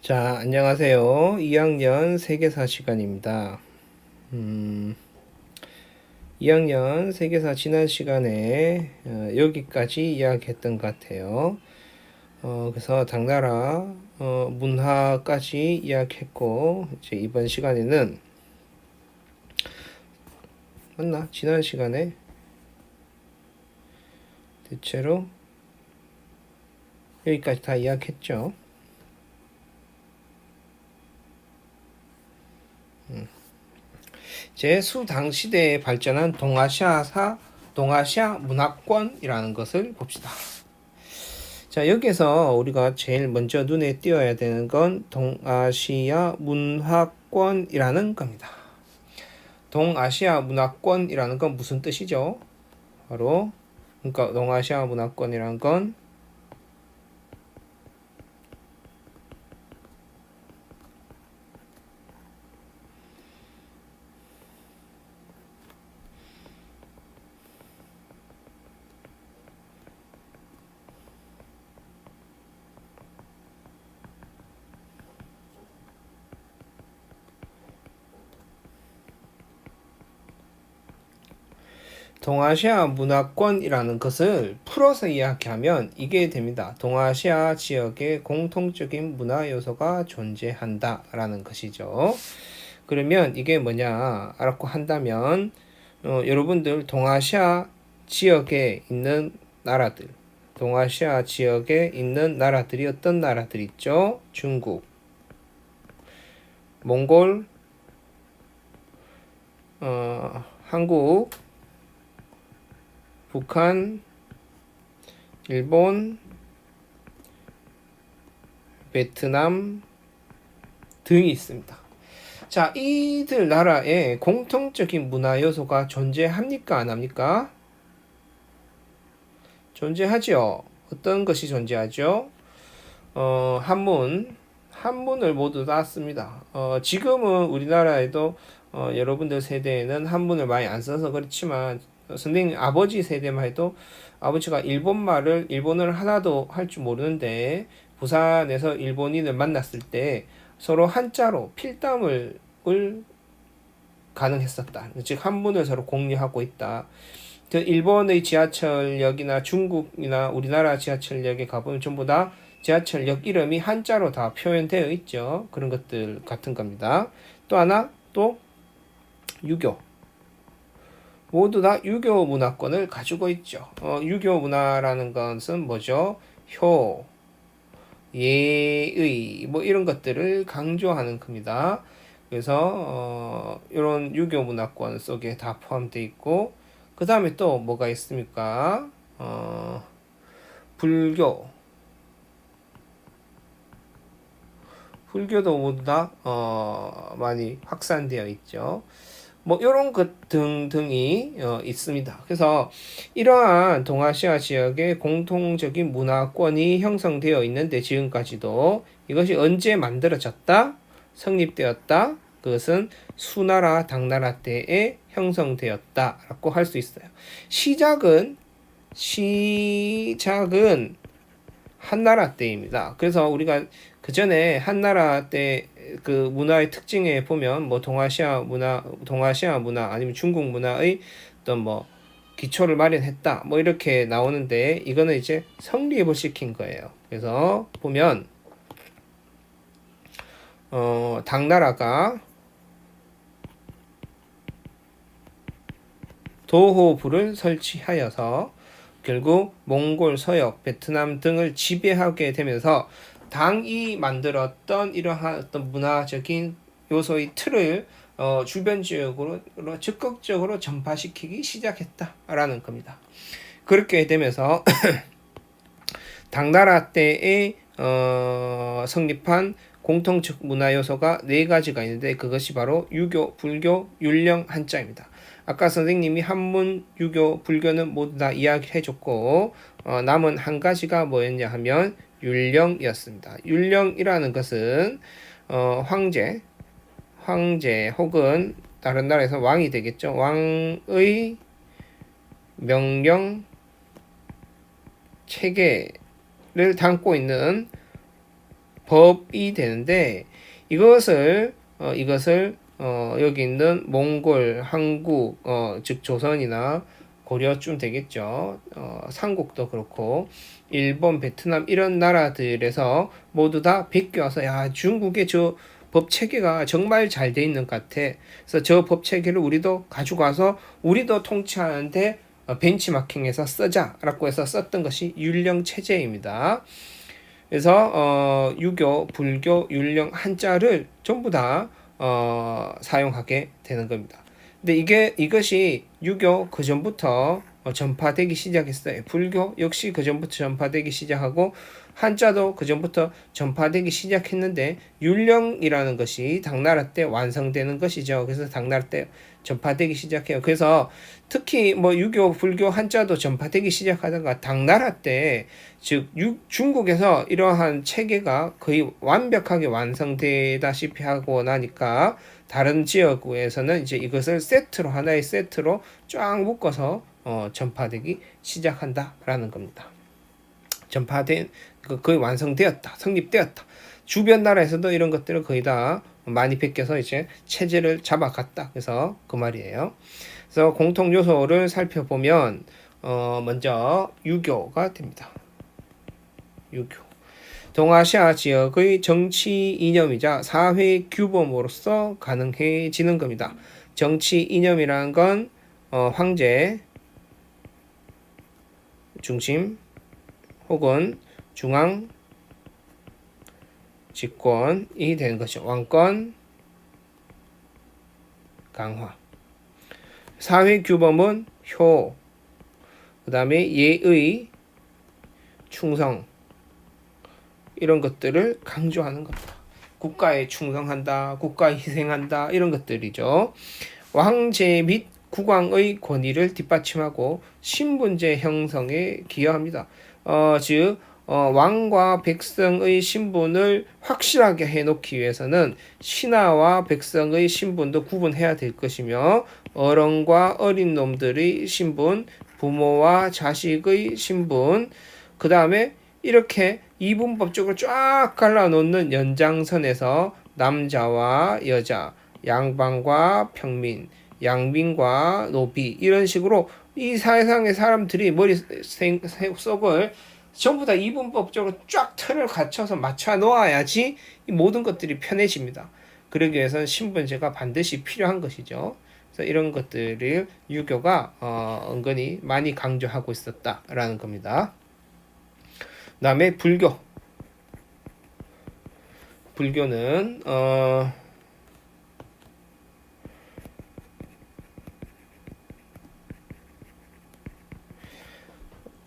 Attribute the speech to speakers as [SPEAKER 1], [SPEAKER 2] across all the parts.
[SPEAKER 1] 자, 안녕하세요. 2학년 세계사 시간입니다. 2학년 세계사 지난 시간에 여기까지 이야기했던 것 같아요. 그래서 당나라 문화까지 이야기했고, 이제 이번 시간에는 맞나? 지난 시간에 대체로 여기까지 다 이야기했죠. 제 수당시대에 발전한 동아시아 문화권이라는 것을 봅시다. 자, 여기서 우리가 제일 먼저 눈에 띄어야 되는 건 동아시아 문화권이라는 겁니다. 동아시아 문화권이라는 건 무슨 뜻이죠? 바로 그러니까 동아시아 문화권이라는 건 동아시아 문화권이라는 것을 풀어서 이야기하면 이게 됩니다. 동아시아 지역에 공통적인 문화 요소가 존재한다라는 것이죠. 그러면 이게 뭐냐라고 한다면 여러분들 동아시아 지역에 있는 나라들, 동아시아 지역에 있는 나라들이 어떤 나라들 있죠? 중국, 몽골, 한국, 북한, 일본, 베트남 등이 있습니다. 자, 이들 나라에 공통적인 문화 요소가 존재합니까? 안 합니까? 존재하죠. 어떤 것이 존재하죠? 한문을 모두 다 씁니다. 지금은 우리나라에도 여러분들 세대에는 한문을 많이 안 써서 그렇지만 선생님 아버지 세대만 해도 아버지가 일본어를 하나도 할 줄 모르는데 부산에서 일본인을 만났을 때 서로 한자로 필담을 가능했었다. 즉 한문을 서로 공유하고 있다. 그 일본의 지하철역이나 중국이나 우리나라 지하철역에 가보면 전부 다 지하철역 이름이 한자로 다 표현되어 있죠. 그런 것들 같은 겁니다. 또 하나, 또 유교. 모두 다 유교 문화권을 가지고 있죠. 유교 문화라는 것은 뭐죠? 효, 예의, 뭐 이런 것들을 강조하는 겁니다. 그래서 이런 유교 문화권 속에 다 포함되어 있고, 그 다음에 또 뭐가 있습니까? 불교. 불교도 모두 다 많이 확산되어 있죠. 뭐 이런 것 등등이 있습니다. 그래서 이러한 동아시아 지역의 공통적인 문화권이 형성되어 있는데 지금까지도 이것이 언제 만들어졌다? 성립되었다? 그것은 수나라 당나라 때에 형성되었다라고 할 수 있어요. 시작은 한나라 때입니다. 그래서 우리가 그 전에 한나라 때 그 문화의 특징에 보면 뭐 동아시아 문화 아니면 중국 문화의 어떤 뭐 기초를 마련했다 뭐 이렇게 나오는데 이거는 이제 성립을 시킨 거예요. 그래서 보면 당나라가 도호부를 설치하여서 결국 몽골, 서역, 베트남 등을 지배하게 되면서 당이 만들었던 이러한 어떤 문화적인 요소의 틀을 주변 지역으로 적극적으로 전파시키기 시작했다라는 겁니다. 그렇게 되면서 당나라 때에 성립한 공통적 문화 요소가 네 가지가 있는데 그것이 바로 유교, 불교, 율령, 한자입니다. 아까 선생님이 한문, 유교, 불교는 모두 다 이야기해줬고 남은 한 가지가 뭐였냐 하면 율령이었습니다. 율령이라는 것은 황제 혹은 다른 나라에서 왕이 되겠죠. 왕의 명령, 체계를 담고 있는 법이 되는데 이것을 여기 있는 몽골, 한국, 즉 조선이나 고려쯤 되겠죠. 삼국도 그렇고 일본, 베트남 이런 나라들에서 모두 다 베껴와서 야 중국의 저 법 체계가 정말 잘 돼 있는 것 같아. 그래서 저 법 체계를 우리도 가지고 와서 우리도 통치하는데 벤치마킹해서 쓰자라고 해서 썼던 것이 율령 체제입니다. 그래서 유교, 불교, 율령 한자를 전부 다 사용하게 되는 겁니다. 근데 이것이 유교 그 전부터 전파되기 시작했어요. 불교 역시 그 전부터 전파되기 시작하고 한자도 그 전부터 전파되기 시작했는데 율령이라는 것이 당나라 때 완성되는 것이죠. 그래서 당나라 때 전파되기 시작해요. 그래서 특히 뭐 유교, 불교, 한자도 전파되기 시작하다가 당나라 때 즉 중국에서 이러한 체계가 거의 완벽하게 완성되다시피 하고 나니까 다른 지역에서는 이제 이것을 세트로 하나의 세트로 쫙 묶어서 전파되기 시작한다라는 겁니다. 전파된 거의 완성되었다, 성립되었다. 주변 나라에서도 이런 것들을 거의 다 많이 베껴서 이제 체제를 잡아갔다. 그래서 그 말이에요. 그래서 공통 요소를 살펴보면 먼저 유교가 됩니다. 유교. 동아시아 지역의 정치 이념이자 사회 규범으로서 가능해지는 겁니다. 정치 이념이라는 건 황제 중심 혹은 중앙 집권이 되는 것이죠. 왕권 강화. 사회 규범은 효, 그 다음에 예의, 충성 이런 것들을 강조하는 겁니다. 국가에 충성한다, 국가에 희생한다 이런 것들이죠. 왕제 및 국왕의 권위를 뒷받침하고 신분제 형성에 기여합니다. 즉 왕과 백성의 신분을 확실하게 해놓기 위해서는 신하와 백성의 신분도 구분해야 될 것이며 어른과 어린 놈들의 신분, 부모와 자식의 신분, 그 다음에 이렇게 이분법적으로 쫙 갈라놓는 연장선에서 남자와 여자, 양반과 평민, 양빈과 노비 이런 식으로 이 세상의 사람들이 머릿속을 전부 다 이분법적으로 쫙 틀을 갖춰서 맞춰 놓아야지 이 모든 것들이 편해집니다. 그러기 위해서는 신분제가 반드시 필요한 것이죠. 그래서 이런 것들을 유교가 은근히 많이 강조하고 있었다라는 겁니다. 그 다음에 불교는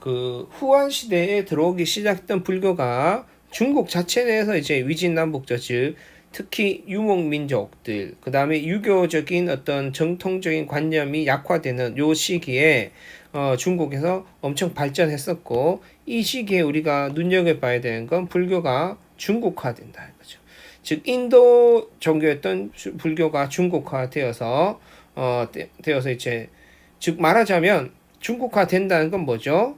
[SPEAKER 1] 그 후한 시대에 들어오기 시작했던 불교가 중국 자체 내에서 이제 위진남북조 즉 특히 유목민족들 그 다음에 유교적인 어떤 정통적인 관념이 약화되는 요 시기에 중국에서 엄청 발전했었고 이 시기에 우리가 눈여겨봐야 되는 건 불교가 중국화된다 이거죠. 즉 인도 종교였던 불교가 중국화되어서 되어서 이제 즉 말하자면 중국화된다는 건 뭐죠?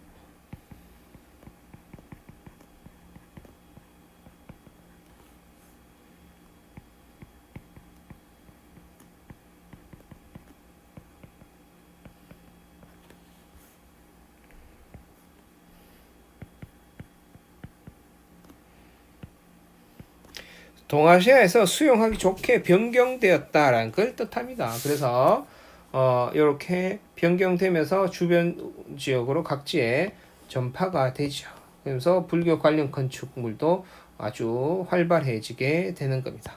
[SPEAKER 1] 동아시아에서 수용하기 좋게 변경되었다라는 걸 뜻합니다. 그래서 이렇게 변경되면서 주변 지역으로 각지에 전파가 되죠. 그래서 불교 관련 건축물도 아주 활발해지게 되는 겁니다.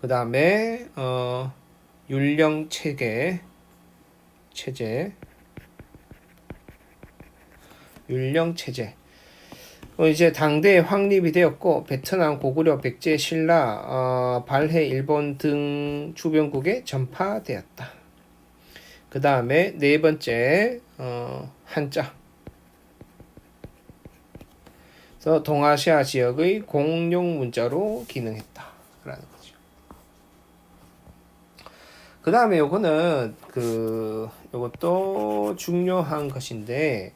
[SPEAKER 1] 그 다음에 율령 체제 율령 체제 이제 당대에 확립이 되었고 베트남, 고구려, 백제, 신라, 발해, 일본 등 주변국에 전파되었다. 그 다음에 네 번째 한자. 그래서 동아시아 지역의 공용 문자로 기능했다라는 거죠. 그 다음에 요거는 요것도 중요한 것인데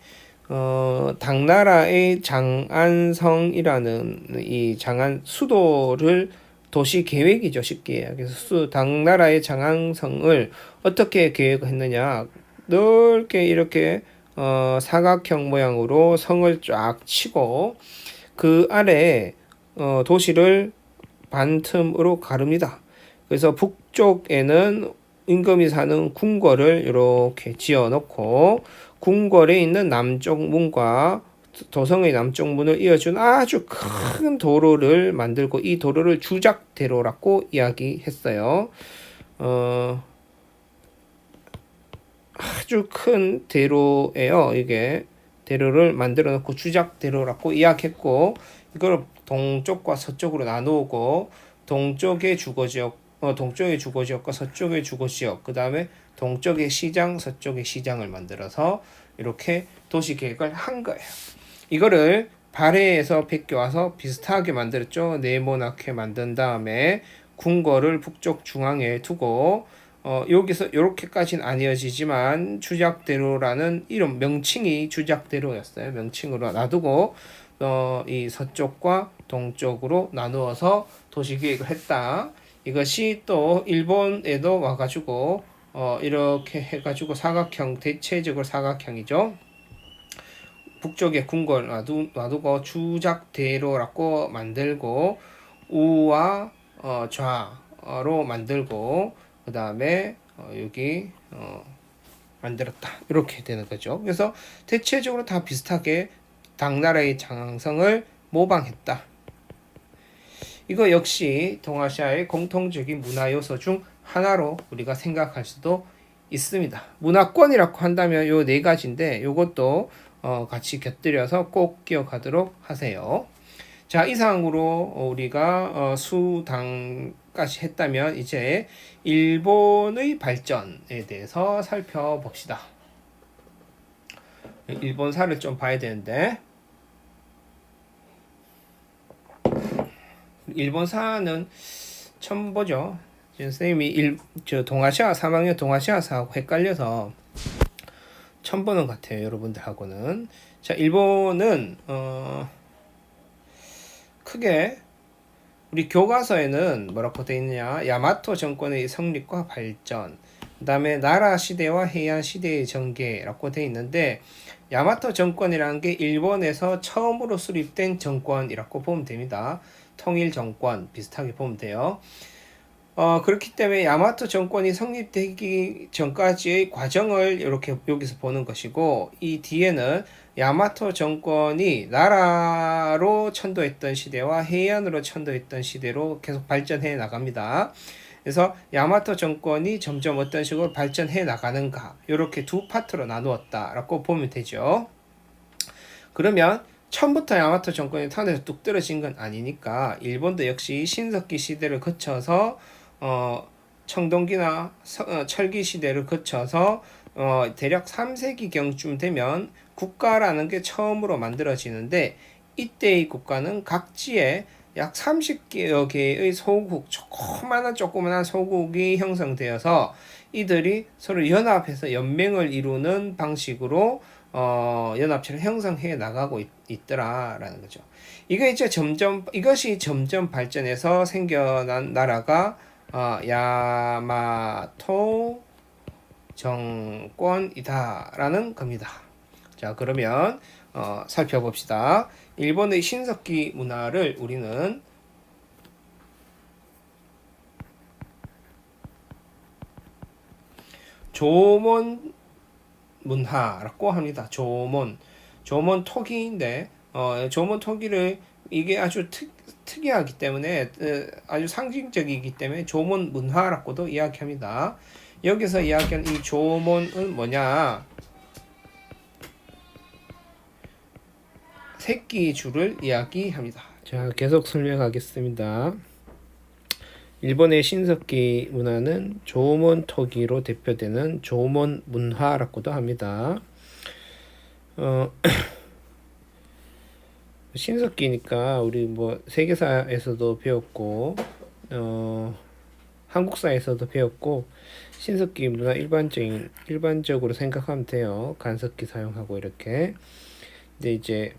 [SPEAKER 1] 당나라의 장안성이라는 이 장안 수도를 도시 계획이죠. 쉽게. 그래서 당나라의 장안성을 어떻게 계획했느냐. 넓게 이렇게 사각형 모양으로 성을 쫙 치고 그 아래 도시를 반틈으로 가릅니다. 그래서 북쪽에는 임금이 사는 궁궐을 이렇게 지어 놓고 궁궐에 있는 남쪽 문과 도성의 남쪽 문을 이어준 아주 큰 도로를 만들고 이 도로를 주작대로라고 이야기했어요. 아주 큰 대로예요. 이게 대로를 만들어 놓고 주작대로라고 이야기했고 이걸 동쪽과 서쪽으로 나누고 동쪽의 주거지역, 동쪽의 주거지역과 서쪽의 주거지역, 그 다음에 동쪽의 시장, 서쪽의 시장을 만들어서 이렇게 도시 계획을 한 거예요. 이거를 발해에서 베껴와서 비슷하게 만들었죠. 네모나게 만든 다음에 궁궐을 북쪽 중앙에 두고 여기서 이렇게까지는 안 이어지지만 주작대로라는 이름 명칭이 주작대로였어요. 명칭으로 놔두고 이 서쪽과 동쪽으로 나누어서 도시계획을 했다. 이것이 또 일본에도 와가지고 이렇게 해가지고 사각형, 대체적으로 사각형이죠. 북쪽에 궁궐 놔두고 주작대로라고 만들고 우와 좌로 만들고 그 다음에 여기 만들었다 이렇게 되는 거죠. 그래서 대체적으로 다 비슷하게 당나라의 장성을 모방했다. 이거 역시 동아시아의 공통적인 문화 요소 중 하나로 우리가 생각할 수도 있습니다. 문화권이라고 한다면 요 네 가지인데 요것도 같이 곁들여서 꼭 기억하도록 하세요. 자, 이상으로 우리가 수당까지 했다면 이제 일본의 발전에 대해서 살펴봅시다. 일본사를 좀 봐야 되는데 일본사는 처음 보죠. 선생님이 동아시아 3학년 동아시아사하고 헷갈려서 처음 보는 것 같아요. 여러분들하고는. 자, 일본은 크게 우리 교과서에는 뭐라고 되어 있느냐, 야마토 정권의 성립과 발전, 그 다음에 나라 시대와 해안 시대의 전개라고 되어 있는데 야마토 정권이라는 게 일본에서 처음으로 수립된 정권이라고 보면 됩니다. 통일 정권 비슷하게 보면 돼요. 그렇기 때문에 야마토 정권이 성립되기 전까지의 과정을 이렇게 여기서 보는 것이고 이 뒤에는 야마토 정권이 나라로 천도했던 시대와 해안으로 천도했던 시대로 계속 발전해 나갑니다. 그래서 야마토 정권이 점점 어떤 식으로 발전해 나가는가 이렇게 두 파트로 나누었다라고 보면 되죠. 그러면 처음부터 야마토 정권이 탄에서 뚝 떨어진 건 아니니까 일본도 역시 신석기 시대를 거쳐서 청동기나 철기 시대를 거쳐서 대략 3세기경쯤 되면 국가라는 게 처음으로 만들어지는데 이때의 국가는 각지에 약 30여 개의 소국, 조그마한 소국이 형성되어서 이들이 서로 연합해서 연맹을 이루는 방식으로 연합체를 형성해 나가고 있더라라는 거죠. 이것이 점점 발전해서 생겨난 나라가 야마토 정권이다라는 겁니다. 자, 그러면 살펴봅시다. 일본의 신석기 문화를 우리는 조몬 문화라고 합니다. 조몬 토기인데 조몬 토기를 이게 아주 특이하기 때문에 아주 상징적이기 때문에 조몬 문화라고도 이야기합니다. 여기서 이야기한 이 조몬은 뭐냐? 새끼줄을 이야기합니다. 자, 계속 설명하겠습니다. 일본의 신석기 문화는 조몬 토기로 대표되는 조몬 문화라고도 합니다. 신석기니까 우리 뭐 세계사에서도 배웠고 한국사에서도 배웠고 신석기 문화 일반적으로 생각하면 돼요. 간석기 사용하고 이렇게. 근데 이제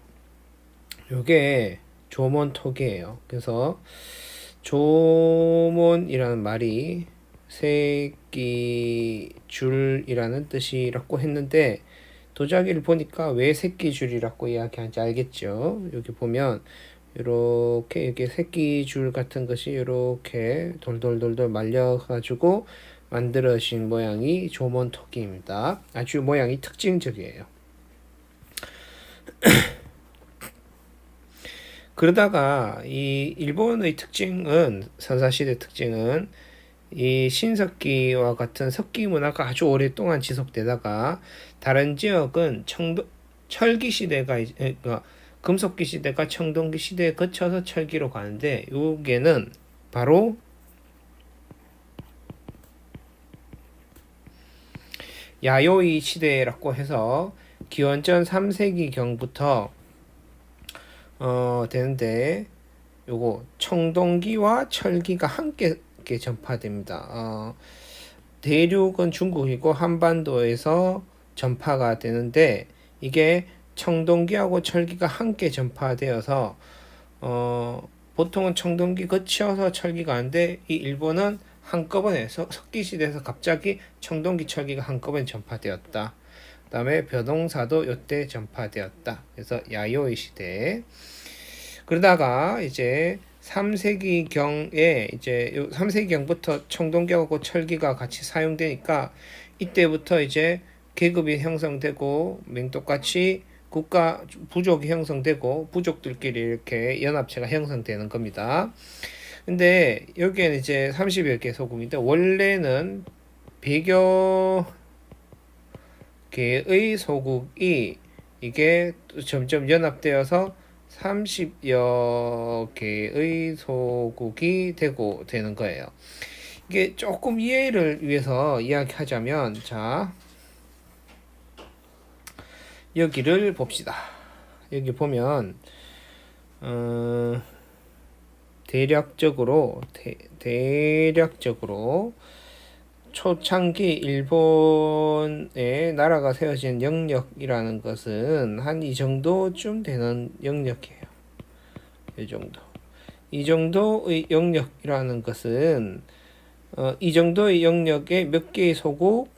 [SPEAKER 1] 요게 조몬톡이에요. 그래서 조몬이라는 말이 새끼줄이라는 뜻이라고 했는데 도자기를 보니까 왜 새끼줄이라고 이야기하는지 알겠죠? 여기 보면 이렇게 이게 새끼줄 같은 것이 이렇게 돌돌돌돌 말려가지고 만들어진 모양이 조몬토기입니다. 아주 모양이 특징적이에요. 그러다가 이 일본의 특징은 선사시대 특징은 이 신석기와 같은 석기 문화가 아주 오랫동안 지속되다가 다른 지역은 철기 시대가 금속기 시대가 청동기 시대에 거쳐서 철기로 가는데 요게는 바로 야요이 시대라고 해서 기원전 3세기경부터 되는데 요거 청동기와 철기가 함께 전파됩니다. 대륙은 중국이고 한반도에서 전파가 되는데 이게 청동기하고 철기가 함께 전파되어서 보통은 청동기 거쳐서 철기가 하는데 이 일본은 한꺼번에 석기시대에서 갑자기 청동기 철기가 한꺼번에 전파되었다. 그 다음에 벼동사도 이때 전파되었다. 그래서 야요이 시대. 그러다가 이제 3세기경에 이제 3세기경부터 청동기하고 철기가 같이 사용되니까 이때부터 이제 계급이 형성되고 맹독같이 국가 부족이 형성되고 부족들끼리 이렇게 연합체가 형성되는 겁니다. 근데 여기에는 이제 30여 개 소국인데 원래는 100여 개의 소국이 이게 점점 연합되어서 30여 개의 소국이 되는 거예요. 이게 조금 이해를 위해서 이야기하자면 자 여기를 봅시다. 여기 보면 대략적으로 초창기 일본의 나라가 세워진 영역이라는 것은 한 이 정도쯤 되는 영역이에요. 이 정도. 이 정도의 영역이라는 것은 이 정도의 영역에 몇 개의 소국,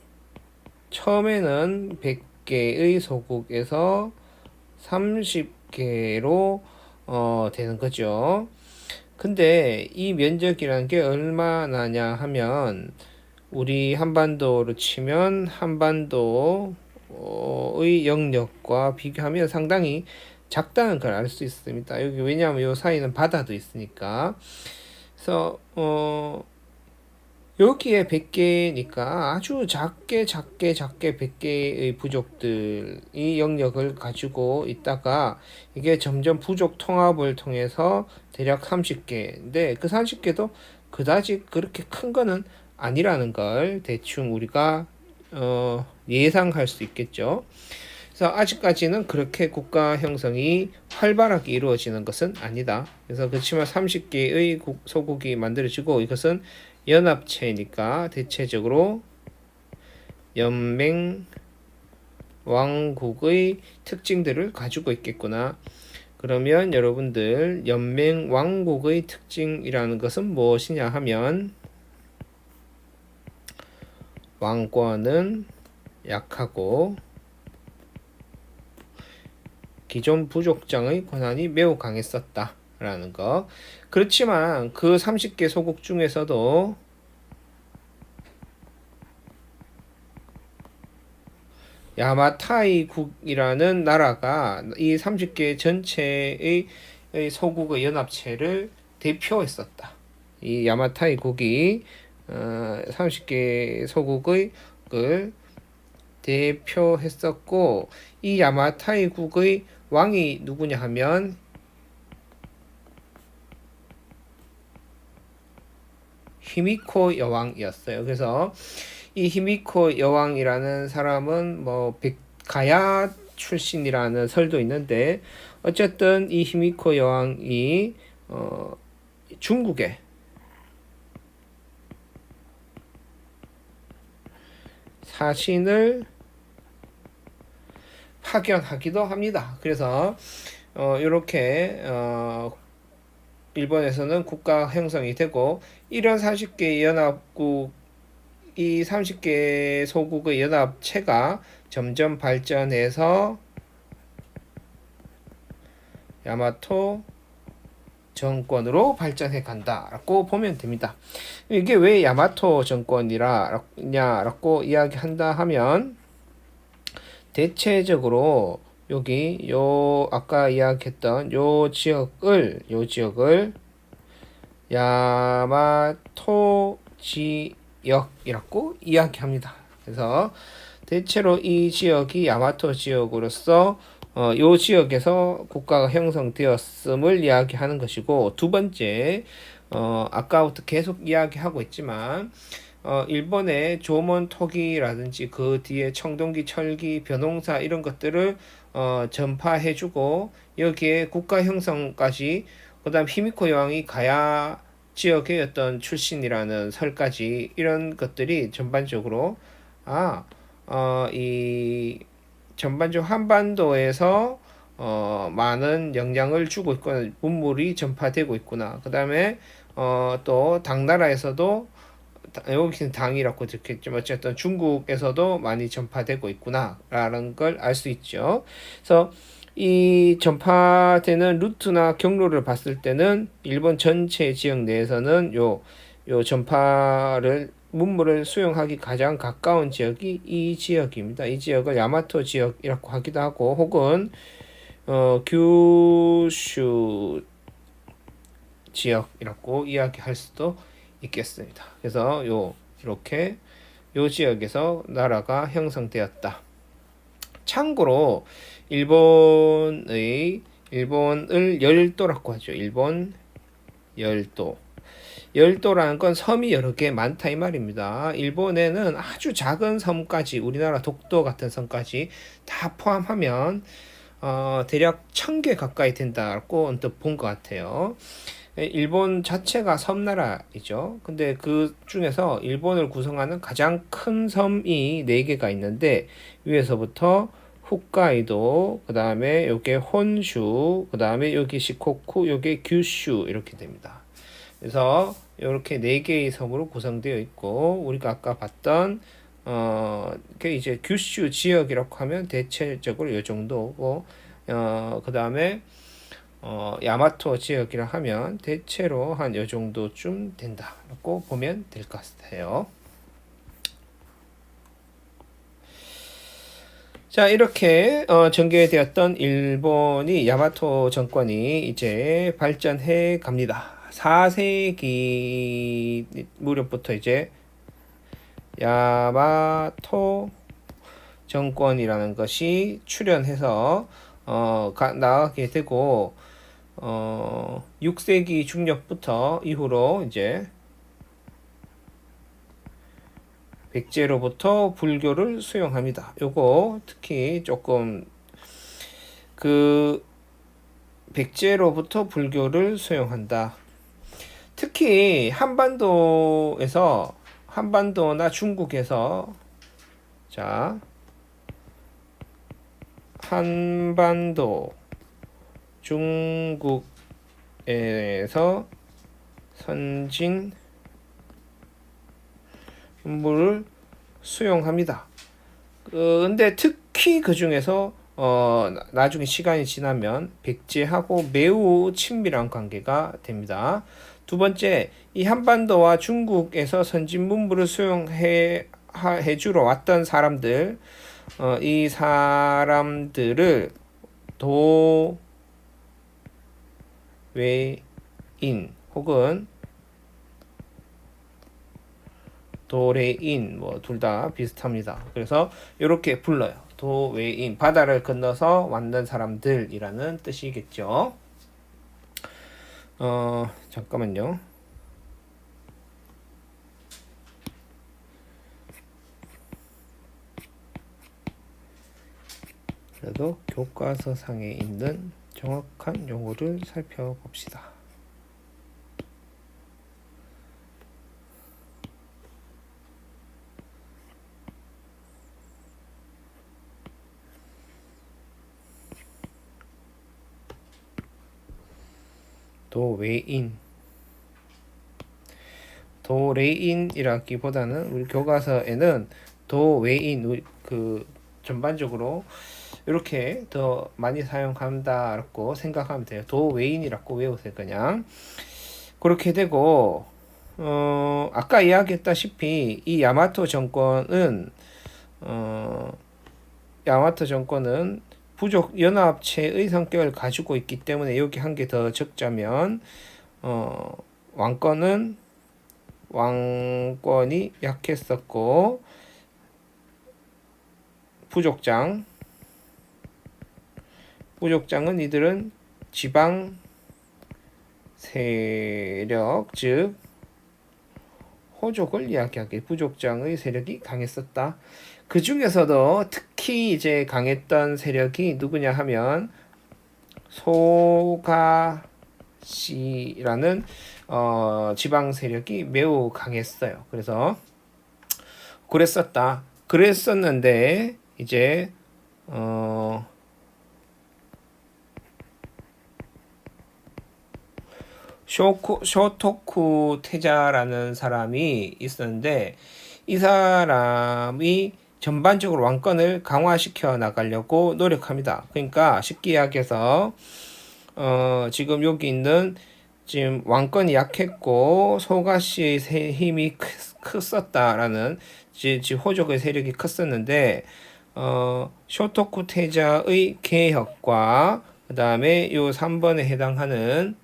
[SPEAKER 1] 처음에는 100개의 소국에서 30개로 되는 거죠. 근데 이 면적이라는 게 얼마나냐 하면 우리 한반도로 치면 한반도의 영역과 비교하면 상당히 작다는 걸 알 수 있습니다. 여기 왜냐하면 요 사이는 바다도 있으니까. 그래서 여기에 100개니까 아주 작게 100개의 부족들이 영역을 가지고 있다가 이게 점점 부족 통합을 통해서 대략 30개인데 그 30개도 그다지 그렇게 큰 거는 아니라는 걸 대충 우리가 예상할 수 있겠죠. 그래서 아직까지는 그렇게 국가 형성이 활발하게 이루어지는 것은 아니다. 그래서 그렇지만 30개의 소국이 만들어지고 이것은 연합체니까 대체적으로 연맹 왕국의 특징들을 가지고 있겠구나. 그러면 여러분들 연맹 왕국의 특징이라는 것은 무엇이냐 하면 왕권은 약하고 기존 부족장의 권한이 매우 강했었다 라는 거. 그렇지만 그 30개 소국 중에서도 야마타이국이라는 나라가 이 30개 전체의 소국의 연합체를 대표했었다. 이 야마타이국이 30개 소국의 대표했었고 이 야마타이국의 왕이 누구냐 하면 히미코 여왕이었어요. 그래서 이 히미코 여왕이라는 사람은 뭐 가야 출신이라는 설도 있는데 어쨌든 이 히미코 여왕이 중국에 사신을 파견하기도 합니다. 그래서 이렇게 일본에서는 국가 형성이 되고 이런 30개 연합국 이 30개 소국의 연합체가 점점 발전해서 야마토 정권으로 발전해 간다라고 보면 됩니다. 이게 왜 야마토 정권이라고 이야기한다 하면 대체적으로 여기 요 아까 이야기했던 요 지역을 야마토 지역이라고 이야기합니다. 그래서 대체로 이 지역이 야마토 지역으로서 요 지역에서 국가가 형성되었음을 이야기하는 것이고, 두 번째 아까부터 계속 이야기하고 있지만 일본의 조몬 토기라든지 그 뒤에 청동기, 철기, 벼농사 이런 것들을 전파해주고 여기에 국가 형성까지, 그다음 히미코 여왕이 가야 지역의 어떤 출신이라는 설까지 이런 것들이 전반적으로 이 전반적으로 한반도에서 많은 영향을 주고 있구나, 문물이 전파되고 있구나. 그 다음에 또 당나라에서도 여기는 당이라고 적혔지만 어쨌든 중국에서도 많이 전파되고 있구나라는 걸 알 수 있죠. 그래서 이 전파되는 루트나 경로를 봤을 때는 일본 전체 지역 내에서는 요 전파를 문물을 수용하기 가장 가까운 지역이 이 지역입니다. 이 지역을 야마토 지역이라고 하기도 하고, 혹은 규슈 지역이라고 이야기할 수도 있겠습니다. 그래서 이렇게 요 지역에서 나라가 형성되었다. 참고로 일본을 열도라고 하죠. 일본 열도. 열도라는 건 섬이 여러 개 많다 이 말입니다. 일본에는 아주 작은 섬까지, 우리나라 독도 같은 섬까지 다 포함하면 대략 1000개 가까이 된다고 언뜻 본 것 같아요. 일본 자체가 섬나라이죠. 근데 그 중에서 일본을 구성하는 가장 큰 섬이 4개가 있는데, 위에서부터 홋카이도, 그 다음에 요게 혼슈, 그 다음에 여기 시코쿠, 요게 규슈 이렇게 됩니다. 그래서 이렇게 4개의 섬으로 구성되어 있고, 우리가 아까 봤던 이제 규슈 지역이라고 하면 대체적으로 이 정도고, 그 다음에 야마토 지역이라 하면 대체로 한 이 정도쯤 된다라고 보면 될 것 같아요. 자, 이렇게 전개되었던 일본이, 야마토 정권이 이제 발전해 갑니다. 4세기 무렵부터 이제 야마토 정권이라는 것이 출현해서 나가게 되고, 6세기 중엽부터 이후로 이제 백제로부터 불교를 수용합니다. 요거 특히 조금 백제로부터 불교를 수용한다. 특히 한반도나 중국에서, 자, 한반도, 중국에서 선진 문물을 수용합니다. 근데 특히 그 중에서 나중에 시간이 지나면 백제하고 매우 친밀한 관계가 됩니다. 두 번째, 이 한반도와 중국에서 선진 문물을 수용해 주러 왔던 사람들, 이 사람들을 도외인 혹은 도레인, 뭐 둘 다 비슷합니다. 그래서 이렇게 불러요. 도외인, 바다를 건너서 왔는 사람들이라는 뜻이겠죠. 잠깐만요. 그래도 교과서상에 있는 정확한 용어를 살펴봅시다. 도웨인. 도레인이라기보다는 우리 교과서에는 도웨인 그 전반적으로 이렇게 더 많이 사용한다라고 생각하면 돼요. 도웨인이라고 외우세요. 그냥 그렇게 되고 아까 이야기했다시피 이 야마토 정권은 부족 연합체의 성격을 가지고 있기 때문에 여기 한 개 더 적자면 왕권이 약했었고 부족장은 이들은 지방 세력 즉 호족을 이야기하기에 부족장의 세력이 강했었다. 그 중에서도 특히 이제 강했던 세력이 누구냐 하면 소가시라는 지방 세력이 매우 강했어요. 그래서 그랬었는데 이제 쇼토쿠 태자라는 사람이 있었는데 이 사람이 전반적으로 왕권을 강화시켜 나가려고 노력합니다. 그러니까 쉽게 이야기해서 지금 여기 있는 지금 왕권이 약했고 소가시의 힘이 컸었다라는 호족의 세력이 컸었는데 쇼토쿠 태자의 개혁과 그 다음에 요 3번에 해당하는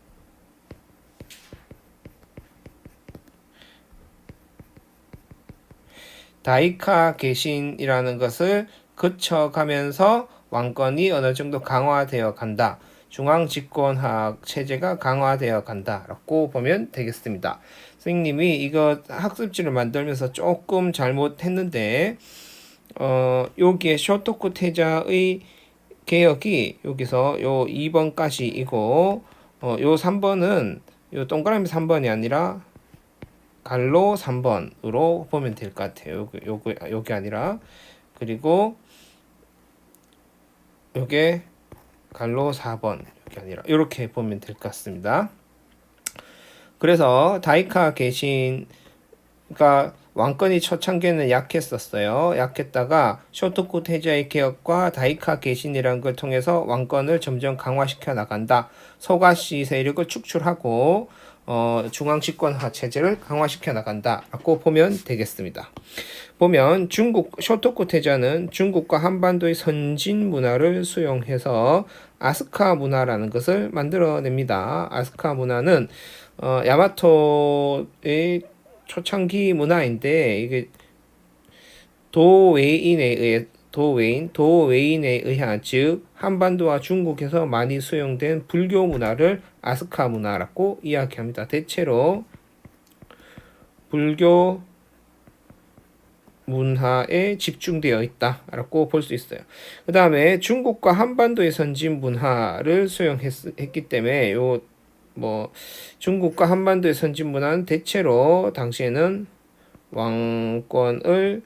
[SPEAKER 1] 다이카 개신이라는 것을 거쳐가면서 왕권이 어느 정도 강화되어 간다. 중앙집권학 체제가 강화되어 간다라고 보면 되겠습니다. 선생님이 이거 학습지를 만들면서 조금 잘못했는데 여기에 쇼토쿠 태자의 개혁이 여기서 요 2번까지이고 요 3번은 요 동그라미 3번이 아니라 갈로 3번으로 보면 될 것 같아요. 요게 아니라 그리고 요게 갈로 4번 이게 아니라 이렇게 보면 될 것 같습니다. 그래서 다이카 개신가 왕권이 초창기에는 약했었어요. 약했다가 쇼토쿠 태자의 개혁과 다이카 개신이라는 걸 통해서 왕권을 점점 강화시켜 나간다. 소가시 세력을 축출하고 중앙집권화 체제를 강화시켜 나간다라고 보면 되겠습니다. 보면 쇼토쿠 태자는 중국과 한반도의 선진 문화를 수용해서 아스카 문화라는 것을 만들어냅니다. 아스카 문화는 야마토의 초창기 문화인데 이게 도웨인에 의한 즉 한반도와 중국에서 많이 수용된 불교 문화를 아스카 문화라고 이야기합니다. 대체로 불교 문화에 집중되어 있다라고 볼 수 있어요. 그 다음에 중국과 한반도의 선진 문화를 수용했기 때문에 중국과 한반도의 선진 문화는 대체로 당시에는 왕권을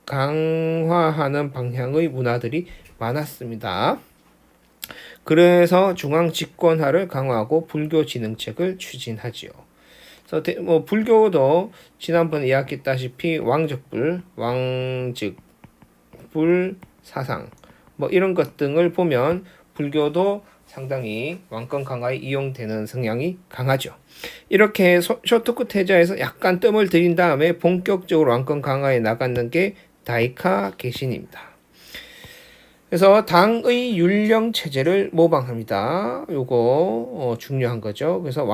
[SPEAKER 1] 강화하는 방향의 문화들이 많았습니다. 그래서 중앙집권화를 강화하고 불교 진흥책을 추진하지요. 그래서 불교도 지난번에 이야기했다시피 왕적불 사상 이런 것 등을 보면 불교도 상당히 왕권 강화에 이용되는 성향이 강하죠. 이렇게 쇼토쿠 태자에서 약간 뜸을 들인 다음에 본격적으로 왕권 강화에 나가는 게 다이카 개신입니다. 그래서 당의 율령 체제를 모방합니다. 요거 중요한 거죠. 그래서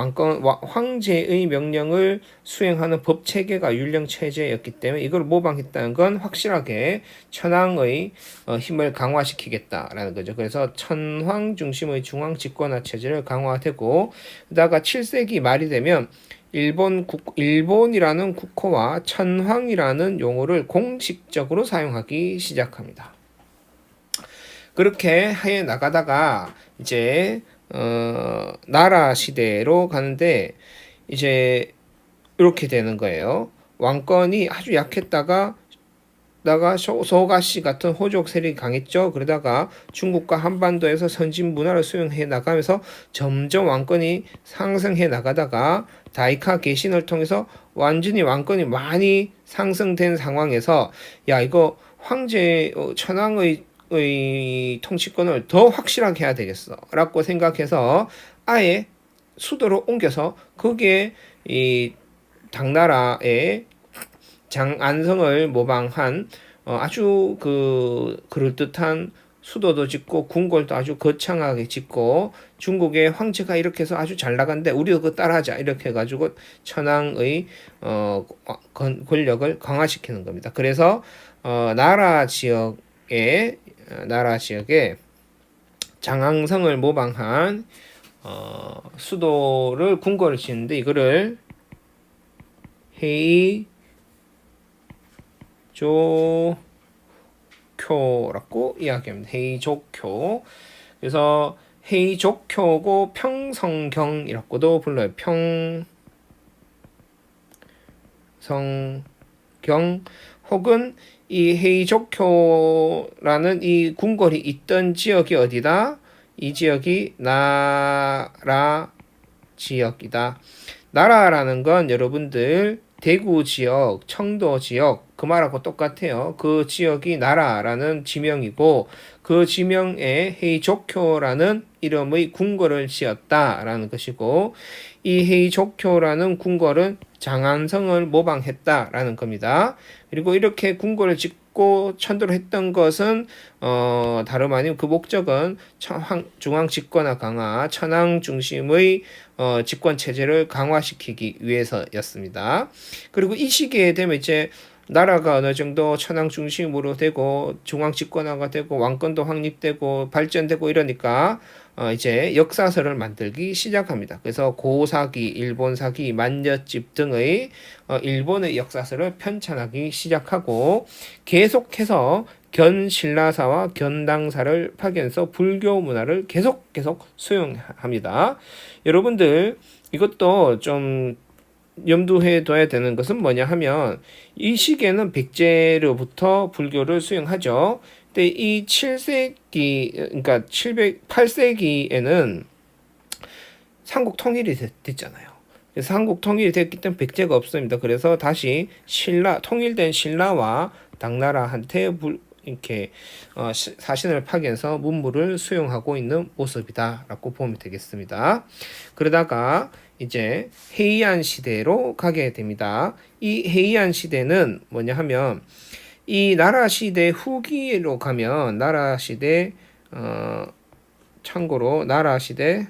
[SPEAKER 1] 황제의 명령을 수행하는 법 체계가 율령 체제였기 때문에 이걸 모방했다는 건 확실하게 천황의 힘을 강화시키겠다라는 거죠. 그래서 천황 중심의 중앙 집권화 체제를 강화되고 그다가 7세기 말이 되면 일본이라는 국호와 천황이라는 용어를 공식적으로 사용하기 시작합니다. 그렇게 해 나가다가 이제 나라 시대로 가는데 이제 이렇게 되는 거예요. 왕권이 아주 약했다가 다가 소가시 같은 호족 세력이 강했죠. 그러다가 중국과 한반도에서 선진 문화를 수용해 나가면서 점점 왕권이 상승해 나가다가 다이카 개신을 통해서 완전히 왕권이 많이 상승된 상황에서 야 이거 황제 천황의 통치권을 더 확실하게 해야 되겠어 라고 생각해서 아예 수도로 옮겨서 거기에 이 당나라의 장안성을 모방한 아주 그럴듯한 수도도 짓고 궁궐도 아주 거창하게 짓고 중국의 황제가 이렇게 해서 아주 잘 나간데 우리도 그거 따라하자 이렇게 해가지고 천황의 권력을 강화시키는 겁니다. 그래서 나라 지역에 장안성을 모방한 수도를 궁궐을 짓는데 이거를 헤이조교라고 이야기합니다. 헤이조교. 그래서 헤이조교고 평성경이라고도 불러요. 평성경 혹은 이 헤이조교라는 이 궁궐이 있던 지역이 어디다? 이 지역이 나라 지역이다. 나라라는 건 여러분들 대구 지역, 청도 지역 그 말하고 똑같아요. 그 지역이 나라라는 지명이고 그 지명에 헤이조교라는 이름의 궁궐을 지었다라는 것이고 이 헤이조교라는 궁궐은 장안성을 모방했다라는 겁니다. 그리고 이렇게 궁궐을 짓고 천도를 했던 것은 다름 아닌 그 목적은 중앙 집권화 강화, 천황 중심의 집권 체제를 강화시키기 위해서였습니다. 그리고 이 시기에 되면 이제 나라가 어느 정도 천황 중심으로 되고 중앙 집권화가 되고 왕권도 확립되고 발전되고 이러니까 이제 역사서를 만들기 시작합니다. 그래서 고사기, 일본사기, 만년집 등의 일본의 역사서를 편찬하기 시작하고 계속해서 견신라사와 견당사를 파견해서 불교 문화를 계속 수용합니다. 여러분들 이것도 좀 염두해 둬야 되는 것은 뭐냐 하면 이 시기에는 백제로부터 불교를 수용하죠. 근데 이 7세기 그러니까 8세기에는 삼국 통일이 됐잖아요. 그래서 삼국 통일이 됐기 때문에 백제가 없습니다. 그래서 다시 통일된 신라와 당나라한테 이렇게 사신을 파견해서 문물을 수용하고 있는 모습이다라고 보면 되겠습니다. 그러다가 이제 헤이안 시대로 가게 됩니다. 이 헤이안 시대는 뭐냐 하면 이 나라 시대 후기로 가면 나라 시대 참고로 나라 시대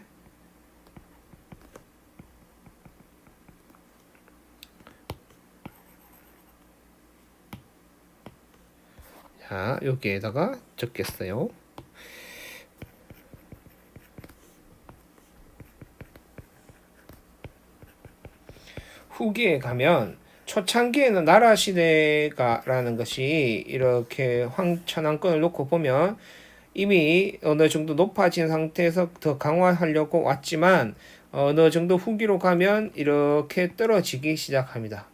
[SPEAKER 1] 자 여기에다가 적겠어요. 후기에 가면 초창기에는 나라 시대가라는 것이 이렇게 황천왕권을 놓고 보면 이미 어느 정도 높아진 상태에서 더 강화하려고 왔지만 어느 정도 후기로 가면 이렇게 떨어지기 시작합니다.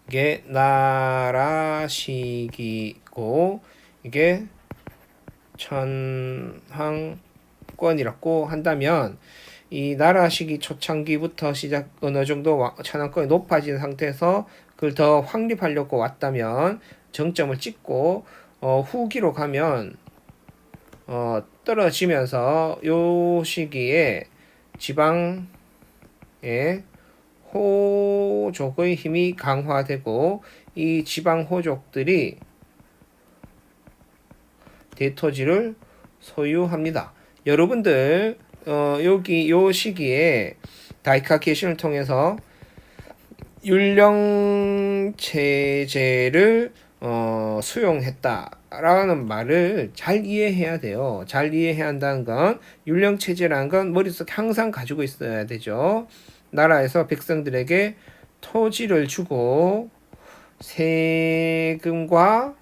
[SPEAKER 1] 이게 나라 시기고 이게 천황권이라고 한다면 이 나라 시기 초창기부터 시작 어느 정도 천황권이 높아진 상태에서 그걸 더 확립하려고 왔다면 정점을 찍고 후기로 가면 떨어지면서 요 시기에 지방의 호족의 힘이 강화되고 이 지방 호족들이 대토지를 소유합니다. 여러분들 여기 요 시기에 다이카 개신을 통해서 율령 체제를 수용했다라는 말을 잘 이해해야 돼요. 잘 이해해야 한다는 건 율령 체제라는 건 머릿속에 항상 가지고 있어야 되죠. 나라에서 백성들에게 토지를 주고 세금과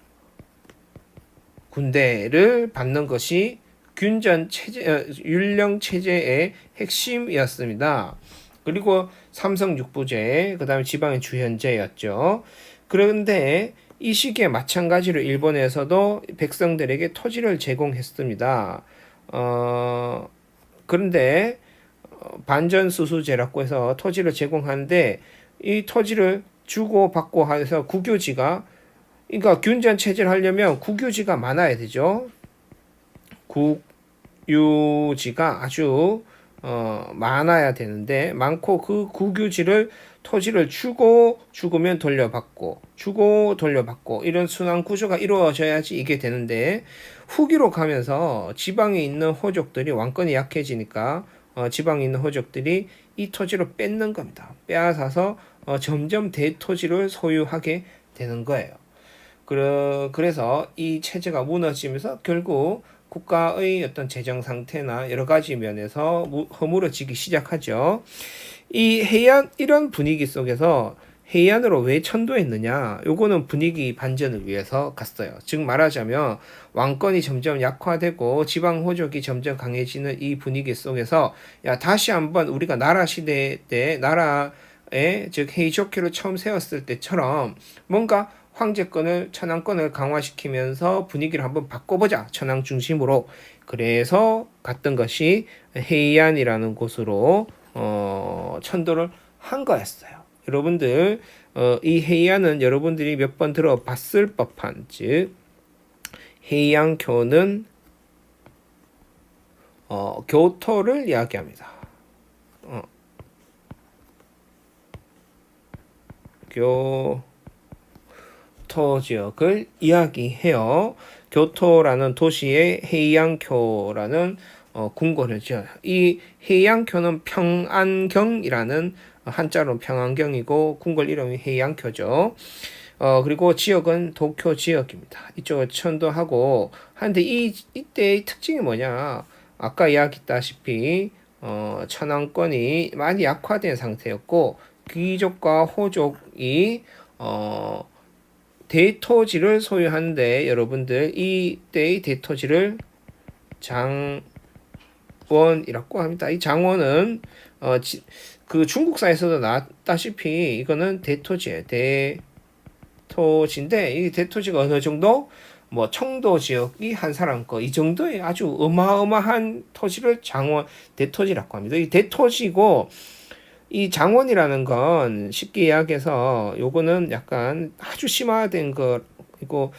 [SPEAKER 1] 군대를 받는 것이 균전 체제, 율령 체제의 핵심이었습니다. 그리고 삼성육부제, 그 다음에 지방의 주현제였죠. 그런데 이 시기에 마찬가지로 일본에서도 백성들에게 토지를 제공했습니다. 그런데 반전수수제라고 해서 토지를 제공하는데 이 토지를 주고 받고 해서 국유지가, 그러니까 균전 체제를 하려면 국유지가 많아야 되죠. 국유지가 아주 많아야 되는데 많고, 그 국유지를 토지를 주고 죽으면 돌려받고 주고 돌려받고 이런 순환 구조가 이루어져야지 이게 되는데, 후기로 가면서 지방에 있는 호족들이 왕권이 약해지니까 지방에 있는 호족들이 이 토지를 뺏는 겁니다. 빼앗아서 점점 대토지를 소유하게 되는 거예요. 그래서 이 체제가 무너지면서 결국 국가의 어떤 재정 상태나 여러 가지 면에서 허물어지기 시작하죠. 이 해안, 이런 분위기 속에서 해안으로 왜 천도했느냐? 요거는 분위기 반전을 위해서 갔어요. 즉 말하자면 왕권이 점점 약화되고 지방 호족이 점점 강해지는 이 분위기 속에서, 야, 다시 한번 우리가 나라 시대 때 나라에, 즉 헤이쇼키를 처음 세웠을 때처럼 뭔가 황제권을, 천황권을 강화시키면서 분위기를 한번 바꿔보자, 천황 중심으로. 그래서 갔던 것이 해이안이라는 곳으로 천도를 한 거였어요. 여러분들, 이 해이안은 여러분들이 몇 번 들어봤을 법한, 즉 해이안교는 교토를 이야기합니다. 교토 지역을 이야기해요. 교토라는 도시에 해이안교라는 궁궐을 지어요. 이 해이안교는 평안경이라는, 한자로 평안경이고 궁궐 이름이 해이안교죠. 그리고 지역은 도쿄 지역입니다. 이쪽을 천도하고 하는데, 이때의 특징이 뭐냐? 아까 이야기했다시피 천황권이 많이 약화된 상태였고, 귀족과 호족이 대토지를 소유하는데, 여러분들 이때의 대토지를 장원이라고 합니다. 이 장원은 그 중국사에서도 나왔다시피 이거는 대토지예요. 대토지인데, 이 대토지가 어느 정도, 뭐 청도 지역이 한 사람 거 이 정도의 아주 어마어마한 토지를 대토지라고 합니다. 이 대토지고, 이 장원이라는 건 쉽게 이야기해서 요거는 약간 아주 심화된 거이고,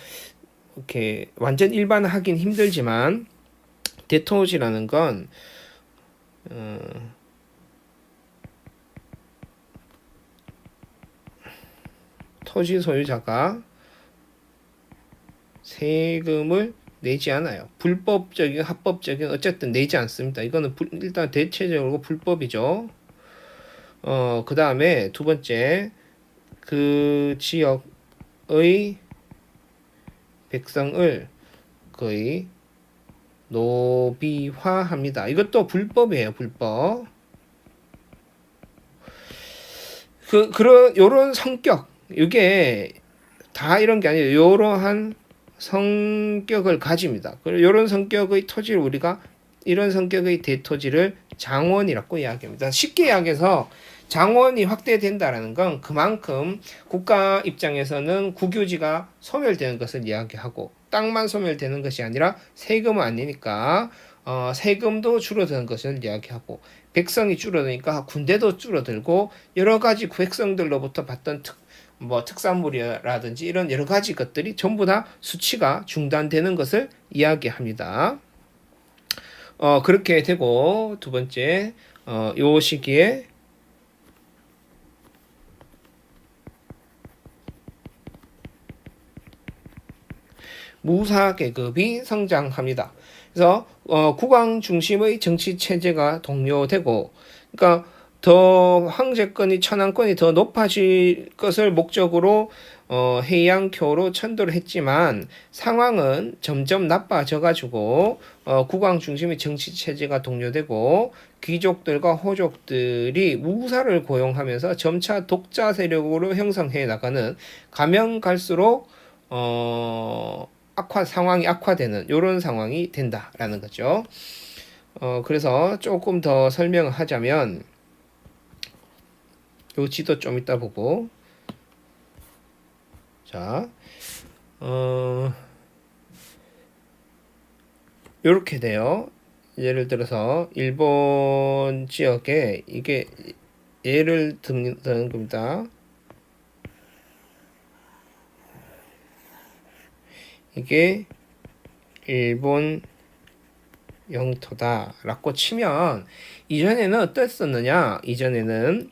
[SPEAKER 1] 이렇게 완전 일반화하긴 힘들지만, 대토지라는 건 토지 소유자가 세금을 내지 않아요. 불법적인, 합법적인, 어쨌든 내지 않습니다. 이거는 일단 대체적으로 불법이죠. 그 다음에 두 번째, 그 지역의 백성을 거의 노비화합니다. 이것도 불법이에요, 불법. 요런 성격, 이게 다 이런 게 아니에요. 요러한 성격을 가집니다. 그리고 요런 성격의 토지를 우리가, 이런 성격의 대토지를 장원이라고 이야기합니다. 쉽게 이야기해서 장원이 확대된다라는 건 그만큼 국가 입장에서는 국유지가 소멸되는 것을 이야기하고, 땅만 소멸되는 것이 아니라 세금은 아니니까 세금도 줄어드는 것을 이야기하고, 백성이 줄어드니까 군대도 줄어들고, 여러 가지 백성들로부터 받던 특산물이라든지 이런 여러 가지 것들이 전부 다 수치가 중단되는 것을 이야기합니다. 그렇게 되고, 두 번째, 요 시기에 무사 계급이 성장합니다. 그래서 국왕 중심의 정치 체제가 동료되고, 그러니까 더 황제권이, 천황권이 더 높아질 것을 목적으로 해양교로 천도를 했지만, 상황은 점점 나빠져가지고 국왕 중심의 정치 체제가 동료되고, 귀족들과 호족들이 무사를 고용하면서 점차 독자 세력으로 형성해 나가는, 가면 갈수록 상황이 악화되는 이런 상황이 된다라는 거죠. 그래서 조금 더 설명을 하자면, 요 지도 좀 이따 보고, 자, 요렇게 돼요. 예를 들어서 일본 지역에 이게 예를 드는 겁니다. 이게 일본 영토다라고 치면 이전에는 어땠었느냐? 이전에는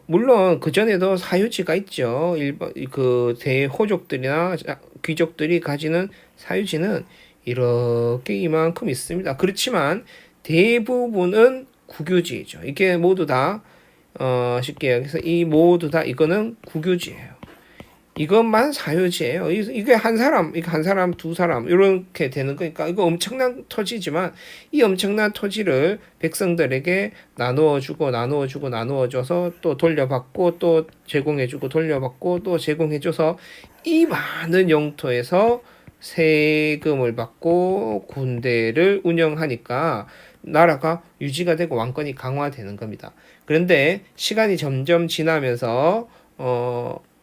[SPEAKER 1] 물론 그 전에도 사유지가 있죠. 일본 그 대호족들이나 귀족들이 가지는 사유지는 이렇게 이만큼 있습니다. 그렇지만 대부분은 국유지죠. 이게 모두 다 쉽게 얘기해서 이 모두 다 이거는 국유지예요. 이것만 사유지예요. 이게 한 사람, 두 사람 이렇게 되는 거니까 이거 엄청난 토지지만 이 엄청난 토지를 백성들에게 나누어줘서 또 돌려받고 또 제공해주고 돌려받고 또 제공해줘서 이 많은 영토에서 세금을 받고 군대를 운영하니까 나라가 유지가 되고 왕권이 강화되는 겁니다. 그런데 시간이 점점 지나면서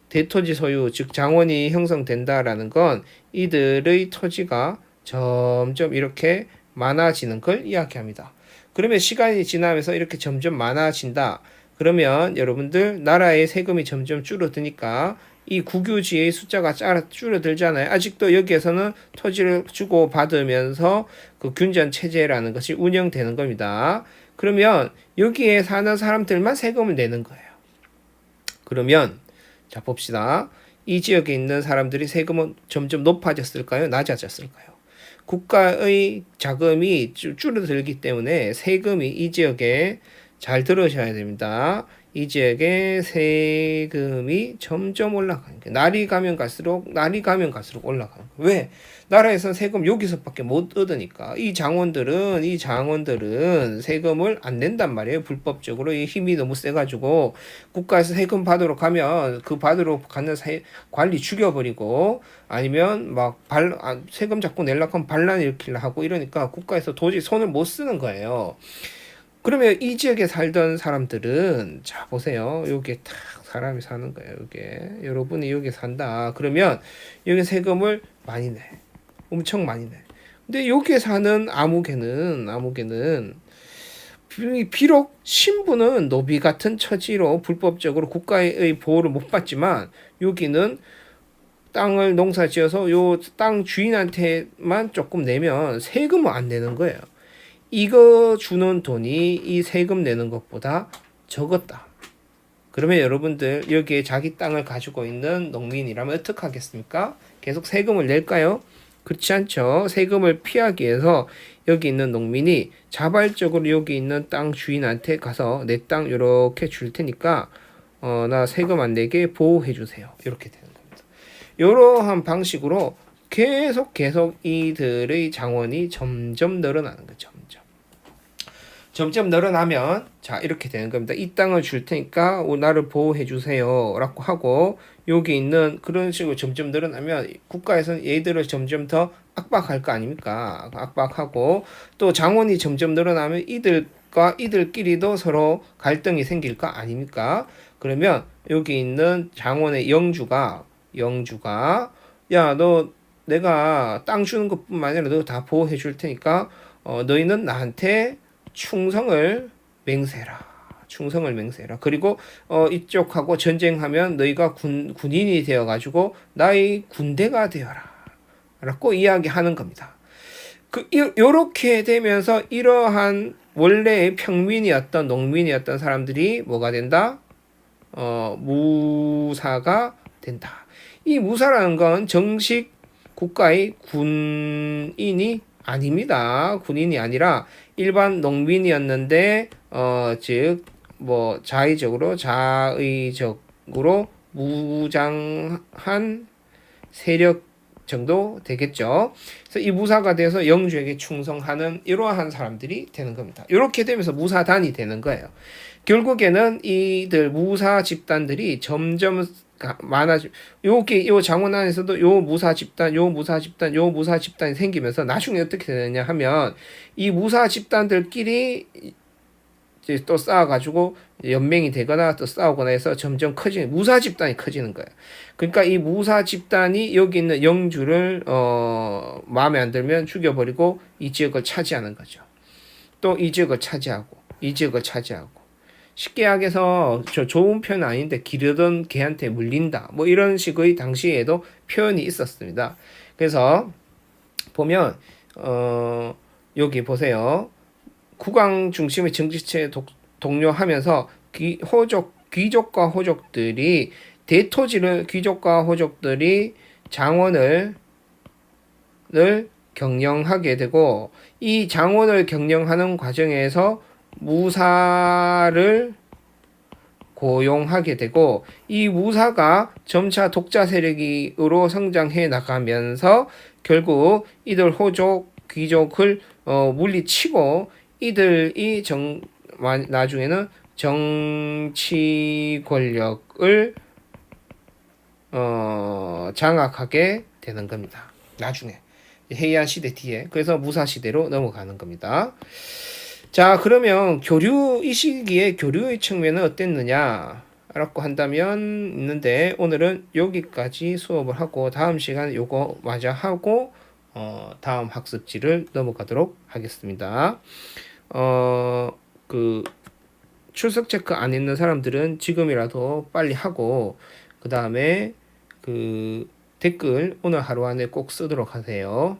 [SPEAKER 1] 대토지 소유, 즉 장원이 형성된다라는 건 이들의 토지가 점점 이렇게 많아지는 걸 이야기합니다. 그러면 시간이 지나면서 이렇게 점점 많아진다. 그러면 여러분들 나라의 세금이 점점 줄어드니까 이 국유지의 숫자가 줄어들잖아요. 아직도 여기에서는 토지를 주고 받으면서 그 균전 체제라는 것이 운영되는 겁니다. 그러면 여기에 사는 사람들만 세금을 내는 거예요. 그러면 자 봅시다. 이 지역에 있는 사람들이 세금은 점점 높아졌을까요? 낮아졌을까요? 국가의 자금이 줄어들기 때문에 세금이 이 지역에 잘 들으셔야 됩니다. 이 지역에 세금이 점점 올라가는 거예요. 날이 가면 갈수록 올라가는 거예요. 왜? 나라에서는 세금 여기서밖에 못 얻으니까 이 장원들은 세금을 안 낸단 말이에요. 불법적으로 이 힘이 너무 세가지고 국가에서 세금 받으러 가면 그 받으러 가는 관리 죽여버리고 아니면 막 세금 자꾸 내려고 하면 반란 일으키려 하고 이러니까 국가에서 도저히 손을 못 쓰는 거예요. 그러면 이 지역에 살던 사람들은 자 보세요. 여기에 딱 사람이 사는 거예요. 여기에 여러분이 여기 산다. 그러면 여기 세금을 많이 내. 엄청 많이 내. 근데 여기에 사는 아무개는 비록 신부는 노비 같은 처지로 불법적으로 국가의 보호를 못 받지만 여기는 땅을 농사지어서 요 땅 주인한테만 조금 내면 세금은 안 내는 거예요. 이거 주는 돈이 이 세금 내는 것보다 적었다. 그러면 여러분들 여기에 자기 땅을 가지고 있는 농민이라면 어떻게 하겠습니까? 계속 세금을 낼까요? 그렇지 않죠. 세금을 피하기 위해서 여기 있는 농민이 자발적으로 여기 있는 땅 주인한테 가서 내 땅 이렇게 줄 테니까 나 세금 안 내게 보호해 주세요. 이렇게 되는 겁니다. 이러한 방식으로 계속 이들의 장원이 점점 늘어나는 거죠. 점점 늘어나면 자 이렇게 되는 겁니다. 이 땅을 줄 테니까 나를 보호해 주세요 라고 하고 여기 있는 그런 식으로 점점 늘어나면 국가에서는 얘들을 점점 더 압박할 거 아닙니까? 압박하고 또 장원이 점점 늘어나면 이들끼리도 서로 갈등이 생길 거 아닙니까? 그러면 여기 있는 장원의 영주가 야 너 내가 땅 주는 것뿐만 아니라 너 다 보호해 줄 테니까 너희는 나한테 충성을 맹세라. 그리고 이쪽하고 전쟁하면 너희가 군인이 되어 가지고 나의 군대가 되어라. 라고 이야기하는 겁니다. 요렇게 되면서 이러한 원래의 평민이었던 농민이었던 사람들이 뭐가 된다? 무사가 된다. 이 무사라는 건 정식 국가의 군인이 아닙니다. 군인이 아니라 일반 농민이었는데 즉 뭐 자의적으로 무장한 세력 정도 되겠죠. 그래서 이 무사가 돼서 영주에게 충성하는 이러한 사람들이 되는 겁니다. 이렇게 되면서 무사단이 되는 거예요. 결국에는 이들 무사 집단들이 점점 많아지. 요 장원 안에서도 요 무사 집단이 생기면서 나중에 어떻게 되느냐 하면 이 무사 집단들끼리 이제 또 쌓아가지고 연맹이 되거나 또 싸우거나 해서 점점 커지는 무사 집단이 커지는 거예요. 그러니까 이 무사 집단이 여기 있는 영주를 마음에 안 들면 죽여버리고 이 지역을 차지하는 거죠. 또 이 지역을 차지하고 이 지역을 차지하고 쉽게 하게서 저 좋은 표현 아닌데 기르던 개한테 물린다. 뭐 이런 식의 당시에도 표현이 있었습니다. 그래서 보면 여기 보세요. 국왕 중심의 정치체 독려하면서 귀족과 호족들이 귀족과 호족들이 장원을 경영하게 되고 이 장원을 경영하는 과정에서 무사를 고용하게 되고 이 무사가 점차 독자 세력으로 성장해 나가면서 결국 이들 호족 귀족을 물리치고 이들이 나중에는 정치 권력을 장악하게 되는 겁니다. 나중에 해이안 시대 뒤에. 그래서 무사 시대로 넘어가는 겁니다. 자, 그러면 이 시기에 교류의 측면은 어땠느냐 라고 한다면 있는데 오늘은 여기까지 수업을 하고 다음 시간 요거 마저 하고 다음 학습지를 넘어가도록 하겠습니다. 그 출석 체크 안 있는 사람들은 지금이라도 빨리 하고 그 다음에 그 댓글 오늘 하루 안에 꼭 쓰도록 하세요.